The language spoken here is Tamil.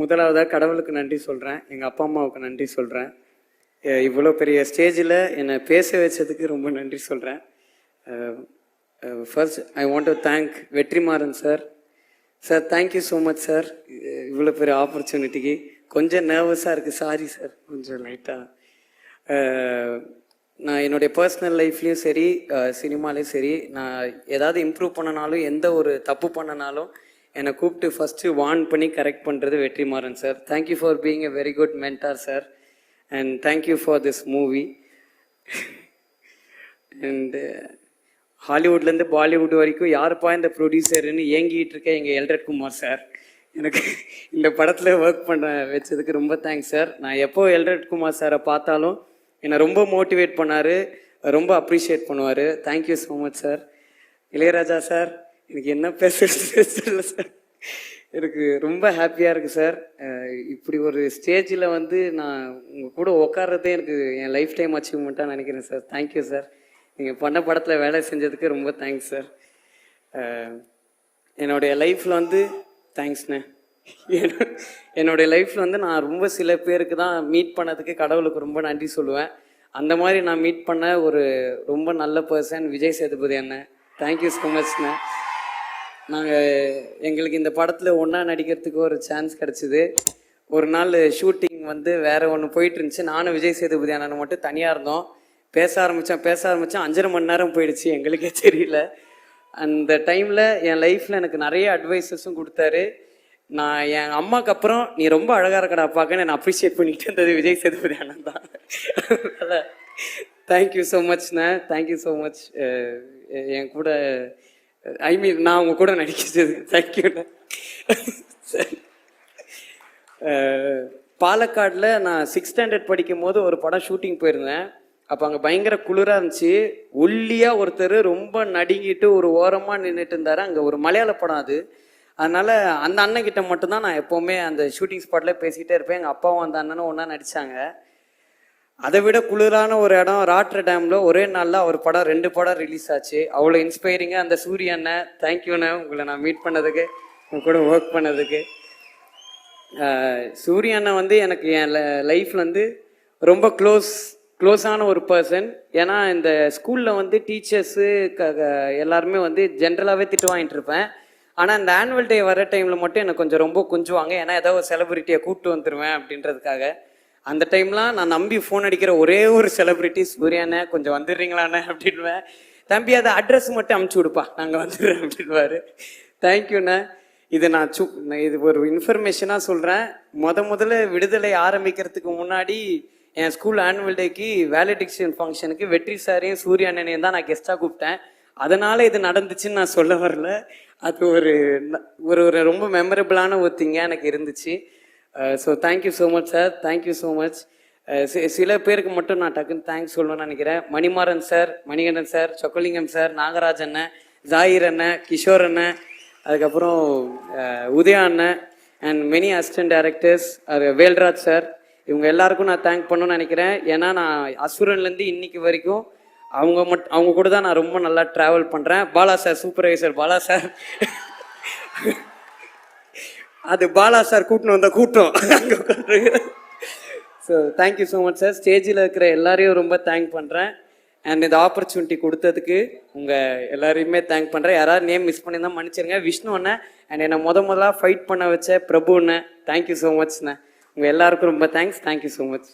முதலாவதாக கடவுளுக்கு நன்றி சொல்கிறேன், எங்கள் அப்பா அம்மாவுக்கு நன்றி சொல்கிறேன். இவ்வளோ பெரிய ஸ்டேஜில் என்னை பேச வச்சதுக்கு ரொம்ப நன்றி சொல்கிறேன். First I want to thank Vetrimaaran sir. Sir thank you so much sir, இவ்வளோ பெரிய ஆப்பர்ச்சுனிட்டிக்கு. கொஞ்சம் நர்வஸாக இருக்குது, சாரி சார், கொஞ்சம் லைட்டாக. நான் என்னுடைய பர்சனல் லைஃப்லேயும் சரி, சினிமாலேயும் சரி, நான் ஏதாவது இம்ப்ரூவ் பண்ணனாலும், எந்த ஒரு தப்பு பண்ணனாலும் என்னை கூப்பிட்டு ஃபஸ்ட்டு வார்ன் பண்ணி கரெக்ட் பண்ணுறது Vetrimaaran sir. Thank you for being a very good mentor sir, and thank you for this movie. And ஹாலிவுட்லேருந்து பாலிவுட் வரைக்கும் யாருப்பா இந்த ப்ரொடியூசர்னு ஏங்கிட்டு இருக்க எங்கள் எல்ரட் குமார் சார். எனக்கு இந்த படத்தில் ஒர்க் பண்ண வச்சதுக்கு ரொம்ப தேங்க்ஸ் சார். நான் எப்போ எல்ரட் குமார் சாரை பார்த்தாலும் என்னை ரொம்ப மோட்டிவேட் பண்ணார், ரொம்ப அப்ரிஷியேட் பண்ணுவார். Thank you so much sir. Ilaiyaraaja sir, எனக்கு என்ன பேசுறது சார், எனக்கு ரொம்ப ஹாப்பியாக இருக்குது சார். இப்படி ஒரு ஸ்டேஜில் நான் உங்கள் கூட உட்கார்றதே எனக்கு என் லைஃப் டைம் அச்சீவ்மெண்ட்டாக நினைக்கிறேன் சார். Thank you sir. நீங்கள் பண்ண படத்தில் வேலை செஞ்சதுக்கு ரொம்ப தேங்க்ஸ் சார். என்னுடைய லைஃப்பில் தேங்க்ஸ்ண்ணே. என்னுடைய லைஃப்பில் நான் ரொம்ப சில பேருக்கு தான் மீட் பண்ணதுக்கு கடவுளுக்கு ரொம்ப நன்றி சொல்லுவேன். அந்த மாதிரி நான் மீட் பண்ண ஒரு ரொம்ப நல்ல பர்சன் விஜய் சேதுபதி அண்ணன். தேங்க்யூ ஸோ மச்ண்ணே. எங்களுக்கு இந்த படத்தில் ஒன்றா நடிக்கிறதுக்கு ஒரு சான்ஸ் கிடச்சிது. ஒரு நாள் ஷூட்டிங் வேறு ஒன்று போயிட்டு இருந்துச்சு. நானும் விஜய் சேதுபதி அண்ணன் மட்டும் தனியாக இருந்தோம். பேச ஆரம்பித்தேன் 5.5 மணி நேரம் போயிடுச்சு, எங்களுக்கே தெரியல. அந்த டைமில் என் லைஃப்பில் எனக்கு நிறைய அட்வைஸஸும் கொடுத்தாரு. நான் என் அம்மாவுக்கு அப்புறம் நீ ரொம்ப அழகாக இருக்கடா பார்க்க நான் அப்ரிஷியேட் பண்ணிக்கிட்டு இருந்தது விஜய் சேதுபதி அண்ணன் தான். அதனால் தேங்க்யூ ஸோ மச்ண்ணே. Thank you so much. என் கூட நான் உங்கள் கூட நடிக்கிறது தேங்க்யூண்ணே. சரி, பாலக்காடில் நான் 6th ஸ்டாண்டர்ட் படிக்கும் போது ஒரு படம் ஷூட்டிங் போயிருந்தேன். அப்போ அங்கே பயங்கர குளிராக இருந்துச்சு. ஒல்லியாக ஒருத்தர் ரொம்ப நடுங்கிட்டு ஒரு ஓரமாக நின்றுட்டு இருந்தார். அங்கே ஒரு மலையாள படம் அது. அதனால் அந்த அண்ணன்கிட்ட மட்டும்தான் நான் எப்போவுமே அந்த ஷூட்டிங் ஸ்பாட்டில் பேசிக்கிட்டே இருப்பேன். எங்கள் அப்பாவும் அந்த அண்ணனும் ஒன்றா நடித்தாங்க. அதை விட குளிரான ஒரு இடம் ராட்ர டேமில் ஒரே நாளில் ஒரு படம் 2 படம் ரிலீஸ் ஆச்சு. அவ்வளோ இன்ஸ்பைரிங்காக அந்த சூரிய அண்ணன், தேங்க்யூண்ணே உங்களை நான் மீட் பண்ணதுக்கு, உங்க கூட ஒர்க் பண்ணதுக்கு. சூரிய அண்ணன் எனக்கு என் லைஃப்பில் ரொம்ப க்ளோஸான ஒரு பர்சன். ஏன்னா இந்த ஸ்கூலில் டீச்சர்ஸு எல்லாருமே ஜென்ரலாகவே திட்டு வாங்கிட்டு இருப்பேன். ஆனால் இந்த ஆனுவல் டே வர டைமில் மட்டும் எனக்கு கொஞ்சம் ரொம்ப கொஞ்சுவாங்க. ஏன்னா ஏதோ ஒரு செலிபிரிட்டியை கூப்பிட்டு வந்துடுவேன் அப்படின்றதுக்காக. அந்த டைம்லாம் நான் நம்பி ஃபோன் அடிக்கிற ஒரே ஒரு செலிபிரிட்டி சூர்யாண்ணே, கொஞ்சம் வந்துடுறீங்களாண்ணே அப்படின்வேன். தம்பி அதை அட்ரஸ் மட்டும் அமுச்சு விடுப்பா, நாங்கள் வந்துடுறேன் அப்படின்வாரு. தேங்க்யூண்ணே. இது ஒரு இன்ஃபர்மேஷனாக சொல்கிறேன். முதல்ல விடுதலை ஆரம்பிக்கிறதுக்கு முன்னாடி என் ஸ்கூல் ஆனுவல் டேக்கு வேலிடிக்ஷன் ஃபங்க்ஷனுக்கு வெற்றி சாரையும் சூரிய அண்ணனையும் தான் நான் கெஸ்ட்டாக கூப்பிட்டேன். அதனால் இது நடந்துச்சுன்னு நான் சொல்ல வரல. அது ஒரு ரொம்ப மெமரபிளான ஒரு திங்காக எனக்கு இருந்துச்சு. So thank you so much sir. Thank you so much. சில பேருக்கு மட்டும் நான் டக்குன்னு தேங்க்ஸ் சொல்லணும்னு நினைக்கிறேன். Manimaran sir, Manikandan sir, Chockalingam sir, Nagaraj அண்ணன், ஜாகிர் அண்ணன், கிஷோர் அண்ணன், அதுக்கப்புறம் உதயா அண்ணன் and many assistant directors, Velraj sir, இவங்க எல்லாருக்கும் நான் தேங்க் பண்ணணும்னு நினைக்கிறேன். ஏன்னா நான் அசுரன்லேருந்து இன்னைக்கு வரைக்கும் அவங்க கூட தான் நான் ரொம்ப நல்லா ட்ராவல் பண்ணுறேன். Bala sir, supervisor Bala sir, அது பாலா சார் கூட்டின்னு வந்த கூட்டம் அங்கே உட்காந்துருக்கு. So thank you so much sir. ஸ்டேஜில் இருக்கிற எல்லாரையும் ரொம்ப தேங்க் பண்ணுறேன். அண்ட் இந்த ஆப்பர்ச்சுனிட்டி கொடுத்ததுக்கு உங்கள் எல்லாரையுமே தேங்க் பண்ணுறேன். யாராவது நேம் மிஸ் பண்ணியிருந்தால் மன்னிச்சிருங்க. விஷ்ணு அண்ணன் அண்ட் என்னை முதலாக ஃபைட் பண்ண வச்ச பிரபு அண்ணன், தேங்க்யூ ஸோ மச்ண்ணே. உங்கள் எல்லாருக்கும் ரொம்ப தேங்க்ஸ். Thank you so much.